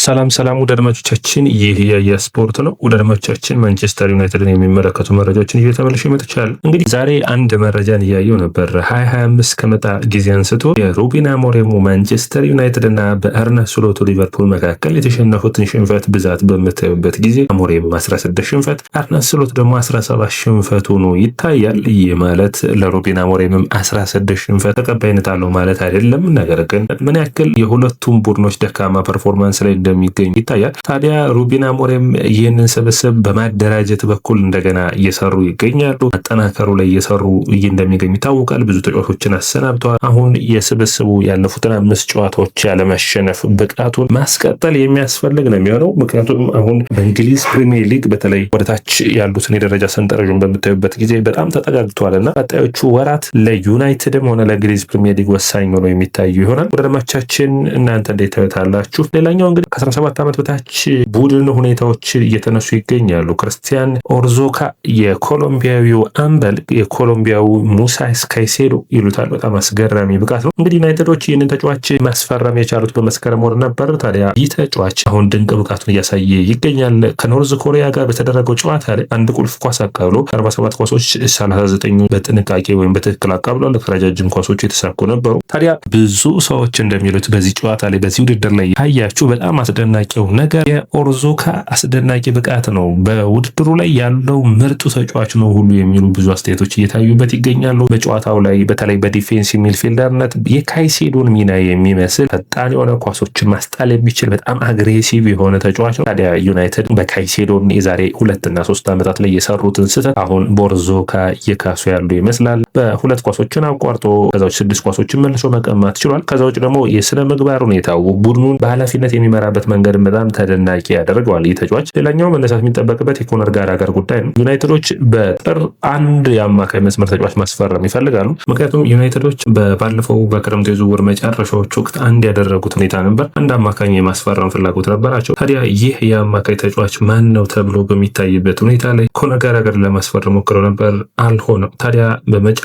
ሰላም ወደ አድማጮቻችን፣ ይህ የስፖርት ነው። ወደ አድማጮቻችን ማንቸስተር ዩናይትድን የሚመለከቱ መረጃዎችን እየተመለሽ መጥቻለሁ። እንግዲህ ዛሬ አንድ መረጃን እያየው ነበር። 2025 ከመጣ ጊዜ አንስቶ የሩበን አሞሪም ማንቸስተር ዩናይትድ እና በአርነ ስሎቱ ሊቨርፑል መካከል የተሸነፉትን ሽንፈት ብዛት በምታዩበት ጊዜ አሞሪም 16 ሽንፈት፣ አርነ ስሎት ደግሞ 17 ሽንፈት ሆኖ ይታያል። ይህ ማለት ለሩበን አሞሪምም 16 ሽንፈት ተቀባይነት አለው ማለት አይደለም። ነገር ግን ምን ያክል የሁለቱም ቡድኖች ደካማ ፐርፎርማንስ ላይ እንደሚገኝ ይታያል። ታዲያ ሩበን አሞሪም ይህንን ስብስብ በማደራጀት በኩል እንደገና እየሰሩ ይገኛሉ። አጠናከሩ ላይ እየሰሩ እንደሚገኙ ይታወቃል። ብዙ ተጫዋቾችን አሰናብተዋል። አሁን የስብስቡ ያለፉትን 5 ጨዋታዎች ያለመሸነፍ ብቃቱን ማስቀጠል የሚያስፈልግ ነው የሚሆነው። ምክንያቱም አሁን በእንግሊዝ ፕሪሚየር ሊግ በተለይ ወደታች ያሉትን የደረጃ ሰንጠረዡን በምታዩበት ጊዜ በጣም ተጠጋግቷልና ቀጣዮቹ ወራት ለዩናይትድም ሆነ ለእንግሊዝ ፕሪሚየር ሊግ ወሳኝ ሆነው የሚታዩ ይሆናል። ወደ ደማቻችን እናንተ እንዴት ታዩታላችሁ? ሌላኛው እንግዲህ ከ17 ዓመት በታች ቡድን ሁኔታዎች እየተነሱ ይገኛሉ። ክርስቲያን ኦርዞካ የኮሎምቢያዊው አምበል የኮሎምቢያው ሙሳይስ ካይሴዶ ይሉታል። በጣም አስገራሚ ብቃት ነው። እንግዲህ ዩናይትዶች ይህንን ተጫዋች ማስፈረም የቻሉት በመስከረም ወር ነበር። ታዲያ ይህ ተጫዋች አሁን ድንቅ ብቃቱን እያሳየ ይገኛል። ከኖርዝ ኮሪያ ጋር በተደረገው ጨዋታ ላይ አንድ ቁልፍ ኳስ አቃብሎ 47 ኳሶች 39 በጥንቃቄ ወይም በትክክል አቃብሏል። ረጃጅም ኳሶች የተሳኩ ነበሩ። ታዲያ ብዙ ሰዎች እንደሚሉት በዚህ ጨዋታ ላይ በዚህ ውድድር ላይ ታያችሁ በጣም አስደናቂው ነገር የኦርዞካ አስደናቂ ብቃት ነው። በውድድሩ ላይ ያለው ምርጡ ተጫዋች ነው ሁሉ የሚሉ ብዙ አስተያየቶች እየታዩበት ይገኛሉ። በጨዋታው ላይ በተለይ በዲፌንሲቭ ሚድፊልደርነት የካይሴዶን ሚና የሚመስል ፈጣን የሆነ ኳሶችን ማስጣል የሚችል በጣም አግሬሲቭ የሆነ ተጫዋች ነው። ታዲያ ዩናይትድ በካይሴዶን የዛሬ 2 እና 3 ዓመታት ላይ የሰሩትን ስህተት አሁን በኦርዞካ እየካሱ ያሉ ይመስላል። በ2 ኳሶችን አቋርጦ ከዛዎች 6 ኳሶችን መልሶ መቀማት ችሏል። ከዛዎች ደግሞ የስነ ምግባር ሁኔታው ቡድኑን በኃላፊነት የሚመራበት መንገድ በጣም ተደናቂ ያደርገዋል ይህ ተጫዋች። ሌላኛው መነሳት የሚጠበቅበት የኮነር ጋላገር ጉዳይ ነው። ዩናይትዶች በጥር 1 የአማካይ መስመር ተጫዋች ማስፈረም ይፈልጋሉ። ምክንያቱም ዩናይትዶች ባለፈው በክረምቱ የዝውውር መጨረሻዎች ወቅት አንድ ያደረጉት ሁኔታ ነበር። አንድ አማካኝ የማስፈረም ፍላጎት ነበራቸው። ታዲያ ይህ የአማካይ ተጫዋች ማን ነው ተብሎ በሚታይበት ሁኔታ ላይ ኮነር ጋላገር ለማስፈረም ሞክረው ነበር፣ አልሆነም። ታዲያ በመጨረሻ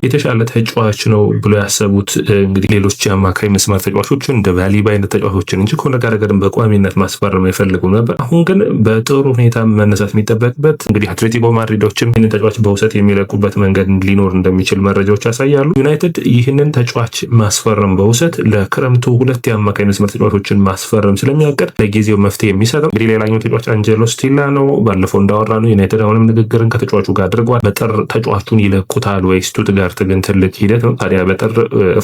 የተሻለ ተጫዋች ነው ብሎ ያሰቡት እንግዲህ ሌሎች የአማካይ መስመር ተጫዋቾችን እንደ ቫሊባ አይነት ተጫዋቾችን እንጂ ኮነር ጋላገርን በቋሚነት ማስፈረም አይፈልጉም ነበር። አሁን ግን በጥሩ ሁኔታ መነሳት የሚጠበቅበት እንግዲህ አትሌቲኮ ማድሪዶችም ይህንን ተጫዋች በውሰት የሚለቁበት መንገድ ሊኖር እንደሚችል መረጃዎች ያሳያሉ። ዩናይትድ ይህንን ተጫዋች ማስፈረም በውሰት ለክረምቱ 2 የአማካይ መስመር ተጫዋቾችን ማስፈረም ስለሚያቀድ ለጊዜው መፍትሄ የሚሰጠው እንግዲህ ሌላኛው ተጫዋች አንጀሎ ስቲላ ነው። ባለፈው እንዳወራ ነው ዩናይትድ አሁንም ንግግርን ከተጫዋቹ ጋር አድርጓል። በጥር ተጫዋቹን ይለቁታል ወይ? ስቱትጋርት ግን ትልቅ ሂደት ነው። ታዲያ በጥር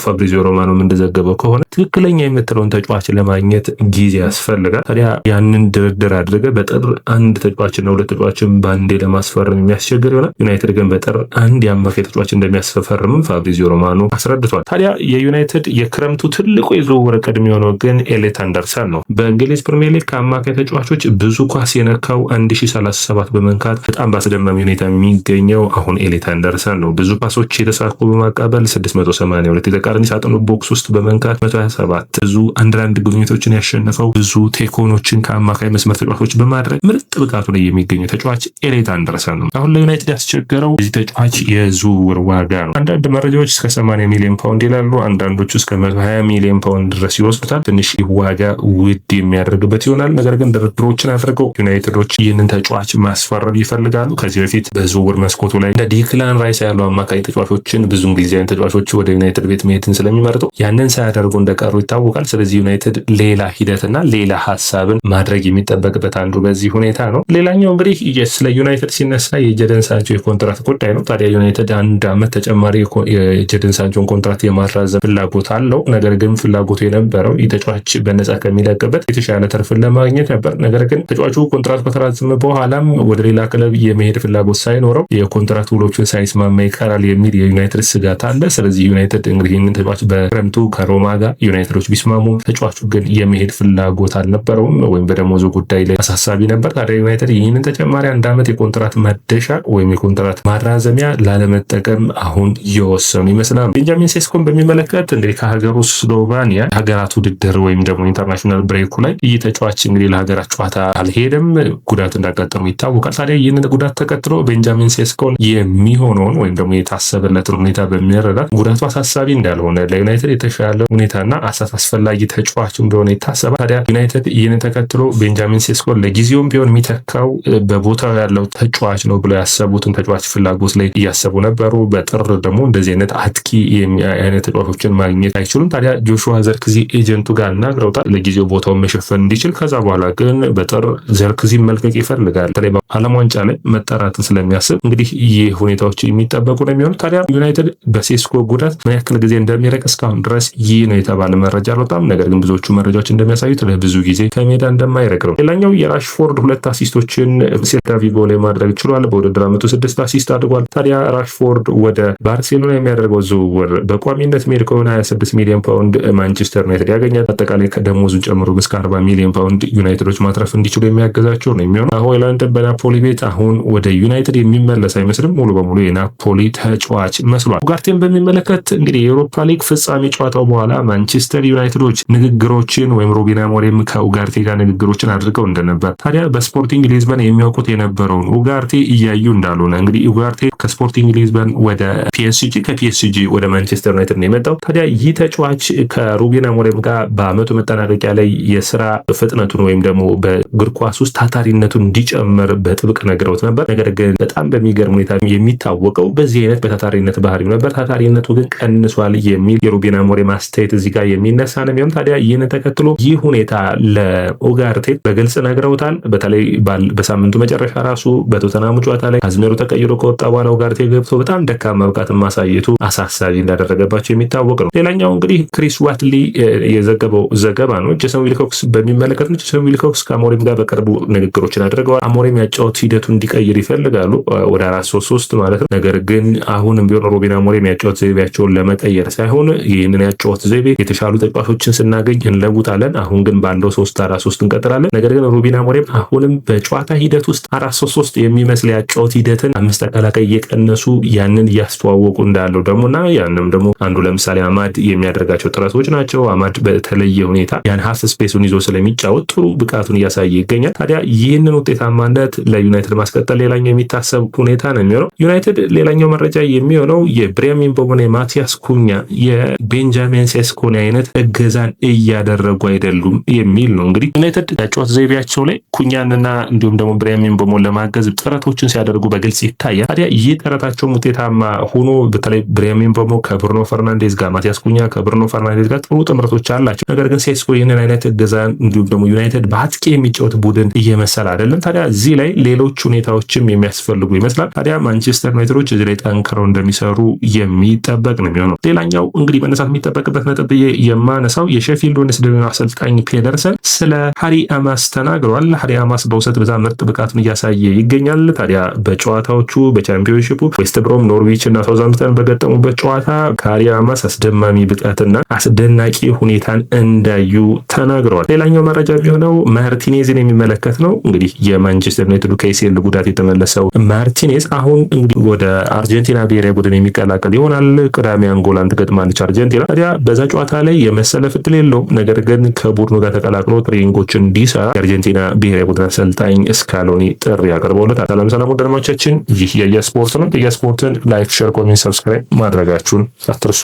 ፋብሪዚዮ ሮማኖም እንደዘገበው ከሆነ ትክክለኛ የምትለውን ተጫዋች ለማግኘት ጊዜ ያስፈልጋል። ታዲያ ያንን ድርድር አድርገ በጥር 1 ተጫዋችና 2 ተጫዋችን ባንዴ ለማስፈረም የሚያስቸግር ይሆናል። ዩናይትድ ግን በጥር 1 የአማካይ ተጫዋች እንደሚያስፈርም ፋብሪዚዮ ሮማኖ አስረድቷል። ታዲያ የዩናይትድ የክረምቱ ትልቁ የዝውውር ዕቅድ የሚሆነው ግን ኤሊዮት አንደርሰን ነው። በእንግሊዝ ፕሪሚየር ሊግ ከአማካይ ተጫዋቾች ብዙ ኳስ የነካው 1037 በመንካት በጣም በአስደማሚ ሁኔታ የሚገኘው አሁን ኤሊዮት አንደርሰን ነው። ብዙ ፓሶች የተሳኩ በማቃበል 682 የተቃራኒ ሳጥኑ ቦክስ ውስጥ በመንካት 127 ብዙ አንድ ግንኙነቶችን ያሸነፈው ብዙ ቴኮኖችን ከአማካይ መስመር ተጫዋቾች በማድረግ ምርጥ ብቃቱ ላይ የሚገኘው ተጫዋች ኤሊዮት አንደርሰን ነው። አሁን ለዩናይትድ ያስቸገረው የዚህ ተጫዋች የዝውውር ዋጋ ነው። አንዳንድ መረጃዎች እስከ 80 ሚሊዮን ፓውንድ ይላሉ። አንዳንዶቹ እስከ 120 ሚሊዮን ፓውንድ ድረስ ይወስዱታል። ትንሽ ዋጋ ውድ የሚያደርግበት ይሆናል። ነገር ግን ድርድሮችን አድርገው ዩናይትዶች ይህንን ተጫዋች ማስፈረም ይፈልጋሉ። ከዚህ በፊት በዝውውር መስኮቱ ላይ እንደ ዲክላን ራይስ ያሉ አማካይ ተጫዋቾችን ብዙ ጊዜያዊ ተጫዋቾች ወደ ዩናይትድ ቤት መሄድን ስለሚመርጡ ያንን ሳያደርጉ እንደቀሩ ይታወቃል። ስለዚህ ዩናይትድ ሌላ ሂደትና ሌላ ሀሳብን ማድረግ የሚጠበቅበት አንዱ በዚህ ሁኔታ ነው። ሌላኛው እንግዲህ ስለ ዩናይትድ ሲነሳ የጀደን ሳንቾ የኮንትራት ጉዳይ ነው። ታዲያ ዩናይትድ 1 ዓመት ተጨማሪ የጀደን ሳንቾን ኮንትራት የማራዘም ፍላጎት አለው። ነገር ግን ፍላጎቱ የነበረው ተጫዋች በነፃ ከሚለቅበት የተሻለ ትርፍን ለማግኘት ነበር። ነገር ግን ተጫዋቹ ኮንትራት ከተራዘመ በኋላም ወደ ሌላ ክለብ የመሄድ ፍላጎት ሳይኖረው የኮንትራት ውሎችን ሳይስማማ ይቀራል የሚል የዩናይትድ ስጋት አለ። ስለዚህ ዩናይትድ እንግዲህ ይህንን ተጫዋች በክረምቱ ከሮማ ጋር ዩናይትዶች ቢስማሙ ተጫዋቹ ግን የመሄድ ፍላጎት አልነበረውም ወይም በደሞዙ ጉዳይ ላይ አሳሳቢ ነበር። ታዲያ ዩናይትድ ይህንን ተጨማሪ 1 ዓመት የኮንትራት ማደሻ ወይም የኮንትራት ማራዘሚያ ላለመጠቀም አሁን እየወሰኑ ይመስላል። ቤንጃሚን ሴስኮን በሚመለከት እንግዲህ ከሀገሩ ስሎቫኒያ ሀገራት ውድድር ወይም ደግሞ ኢንተርናሽናል ብሬኩ ላይ ይህ ተጫዋች እንግዲህ ለሀገራት ጨዋታ አልሄደም፣ ጉዳት እንዳጋጠሙ ይታወቃል። ታዲያ ይህንን ጉዳት ተከትሎ ቤንጃሚን ሴስኮን የሚሆነውን ወይም ደግሞ የታሰበለትን ሁኔታ በሚረዳት ጉዳቱ አሳሳቢ እንዳልሆነ ለዩናይትድ የተሻለ ሁኔታና አሳስ አስፈላጊ ተጫዋች እንደሆነ ይታሰባል። ታዲያ ዩናይትድ ይህንን ተከትሎ ቤንጃሚን ሴስኮ ለጊዜውም ቢሆን የሚተካው በቦታው ያለው ተጫዋች ነው ብሎ ያሰቡትን ተጫዋች ፍላጎት ላይ እያሰቡ ነበሩ። በጥር ደግሞ እንደዚህ አይነት አጥቂ አይነት ተጫዋቾችን ማግኘት አይችሉም። ታዲያ ጆሹዋ ዘርክዚ ኤጀንቱ ጋር እናግረውታል ለጊዜው ቦታውን መሸፈን እንዲችል። ከዛ በኋላ ግን በጥር ዘርክዚ መልቀቅ ይፈልጋል። በተለይ በዓለም ዋንጫ ላይ መጠራትን ስለሚያስብ እንግዲህ ይህ ሁኔታዎች የሚጠበቁ ነው የሚሆኑት። ታዲያ ዩናይትድ በሴስኮ ጉዳት ምን ያክል ጊዜ እንደሚረቅ እስካሁን ድረስ ይህ ነው የተባለ መረጃ አልወጣም። ነገር ግን ብዙዎቹ መረጃዎች እንደሚያሳዩት ለብዙ ጊዜ ከሜዳ እንደማይረቅ ነው። ሌላኛው የራሽፎርድ 2 አሲስቶችን ሴልታ ቪጎ ላይ ማድረግ ችሏል። በውድድር ዓመቱ 6 አሲስት አድርጓል። ታዲያ ራሽፎርድ ወደ ባርሴሎና የሚያደርገው ዝውውር በቋሚነት ሜድ ከሆነ 26 ሚሊዮን ፓውንድ ማንቸስተር ዩናይትድ ያገኛል። አጠቃላይ ከደሞዙን ጨምሮ እስከ 40 ሚሊዮን ፓውንድ ዩናይትዶች ማትረፍ እንዲችሉ የሚያገዛቸው ነው የሚሆነው። ሆይላንድ በናፖሊ ቤት አሁን ወደ ዩናይትድ የሚመለስ አይመስልም። ሙሉ በሙሉ የናፖሊ ተጫዋች መስሏል። ኡጋርቴን በሚመለከት እንግዲህ የአውሮፓ ሊግ ፍጻሜ ጨዋታው በኋላ ማንቸስተር ዩናይትዶች ንግግሮችን ወይም ሩበን አሞሪም ከኡጋርቴ ጋር ንግግሮችን አድርገው እንደነበር ታዲያ በስፖርቲንግ ሊዝበን የሚያውቁት የነበረውን ኡጋርቴ እያዩ እንዳልሆነ እንግዲህ ኡጋርቴ ከስፖርቲንግ ሊዝበን ወደ ፒኤስጂ ከፒኤስጂ ወደ ማንቸስተር ዩናይትድ ነው የመጣው። ታዲያ ይህ ተጫዋች ከሩበን አሞሪም ጋር በአመቱ መጠናቀቂያ ላይ የስራ ፍጥነቱን ወይም ደግሞ በእግር ኳስ ውስጥ ታታሪነቱን እንዲጨምር በጥብቅ ነግረውት ነበር። ነገር ግን በጣም በሚገርም ሁኔታ የሚታወቀው በዚህ አይነት በታታሪነት ባህሪው ነበር። ታታሪነቱ ግን ቀንሷል የሚል የሩበን አሞሪም አስተያየት እዚህ ጋር የሚነሳ ነው የሚሆን። ታዲያ ይህንን ተከትሎ ይህ ሁኔታ ለኡጋርቴ በግልጽ ነግረውታል። በተለይ በሳምንቱ መጨረሻ ራሱ በቶተናሙ ጨዋታ ላይ ካዝሜሮ ተቀይሮ ከወጣ በኋላ ኡጋርቴ ገብቶ በጣም ደካማ ብቃትን ማሳየቱ አሳሳቢ እንዳደረገባቸው የሚታወቅ ነው። ሌላኛው እንግዲህ ክሪስ ዋትሊ የዘገበው ዘገባ ነው። ጄሰን ዊልኮክስ በሚመለከት ነው። ጄሰን ዊልኮክስ ከአሞሪም ጋር በቅርቡ ንግግሮችን አድርገዋል። አሞሪም ያጫወት ሂደቱ እንዲቀይር ይፈልጋሉ ወደ 4-3-3 ማለት ነው። ነገር ግን አሁንም ቢሆን ሩበን አሞሪም ያጫወት ዘይቤያቸውን ለመቀየር ሳይሆን ይህንን ያጫወት ዘይቤ የተሻሉ ተጫዋቾችን ስናገኝ እንለውጣለን፣ አሁን ግን ባለው 3-4-3 እንቀጥላለን። ነገር ግን ሩበን አሞሪም አሁንም በጨዋታ ሂደት ውስጥ 4-3-3 የሚመስል ያጫወት ሂደትን 5 ተከላካይ እየቀነሱ ያንን እያስተዋወቁ እንዳለው ደግሞና ያንንም ደግሞ አንዱ ለምሳሌ አማድ የሚያደርጋቸው ጥረቶች ናቸው። አማድ በተለየ ሁኔታ ያን ሀፍ ስፔሱን ይዞ ስለሚጫወት ጥሩ ብቃቱን እያሳየ ይገኛል። ታዲያ ይህንን ውጤታማነት ለዩናይትድ ማስቀጠል ሌላኛው የሚታሰብ ሁኔታ ነው የሚሆነው። ዩናይትድ ሌላኛው መረጃ የሚሆነው የብሪያን ምቤሞና የማቲያስ ኩኛ የቤንጃሚን ሴስኮን አይነት እገዛን እያደረጉ አይደሉም የሚል ነው። እንግዲህ ዩናይትድ ያጫወት ዘይቤያቸው ላይ ኩኛንና እንዲሁም ደግሞ ብሪያን ምቤሞን ለማገዝ ጥረቶችን ሲያደርጉ በግልጽ ይታያል። ታዲያ ይህ ጥረታቸው ውጤታማ ሆኖ በተለይ ብሪያን ምቤሞ ከብሩኖ ፈርናንዴዝ ጋር፣ ማቲያስ ኩኛ ከብሩኖ ፈርናንዴዝ ጋር ጥሩ ጥምረቶች አላቸው። ነገር ግን ሴስኮ ይህንን አይነት እገዛን እንዲሁም ደግሞ ዩናይትድ በአጥቂ የሚጫወት ቡድን እየመሰለ አይደለም። ታዲያ እዚህ ላይ ሌሎች ሁኔታዎችም የሚያስፈልጉ ይመስላል። ታዲያ ማንቸስተር ዩናይትዶች እዚህ ላይ ጠንክረው እንደሚሰሩ የሚጠበቅ ነው የሚሆነው። ሌላኛው እንግዲህ መነሳት የሚጠበቅበት ነጥብ የማነሳው የሼፊልድ ዌድነስዴይ አሰልጣኝ ፔደርሰን ስለ ሃሪ አማስ ተናግረዋል። ሃሪ አማስ በውሰት በጣም ምርጥ ብቃቱን እያሳየ ይገኛል። ታዲያ በጨዋታዎቹ በቻምፒዮንሺፑ ዌስት ብሮም፣ ኖርዊች እና ሳውዛምፕተን በገጠሙበት ጨዋታ ከሃሪ አማስ አስደማሚ ብቃትና አስደናቂ ሁኔታን እንዳዩ ተናግረዋል። ሌላኛው መረጃ የሚሆነው ማርቲኔዝን የሚመለከት ነው። እንግዲህ የማንቸስተር ዩናይትድ ከኤሲኤል ጉዳት የተመለሰው ማርቲኔዝ አሁን እንግዲህ ወደ አርጀንቲና ብሔራዊ ቡድን የሚቀላቀል ይሆናል። ቅዳሜ አንጎላን ትገጥማለች አርጀንቲና። ታዲያ በዛ ጨዋታ ላይ የመሰለፍ ዕድል የለውም። ነገር ግን ከቡድኑ ጋር ተቀላቅሎ ትሬኒንጎችን እንዲሰራ የአርጀንቲና ብሔራዊ ቡድን አሰልጣኝ ስካሎኒ ጥሪ አቅርበውለታል። ሰላም ወዳጆቻችን፣ ይህ የየስፖርት ነው። የየስፖርትን ላይክ፣ ሼር፣ ኮሜንት፣ ሰብስክራይብ ማድረጋችሁን አትርሱ።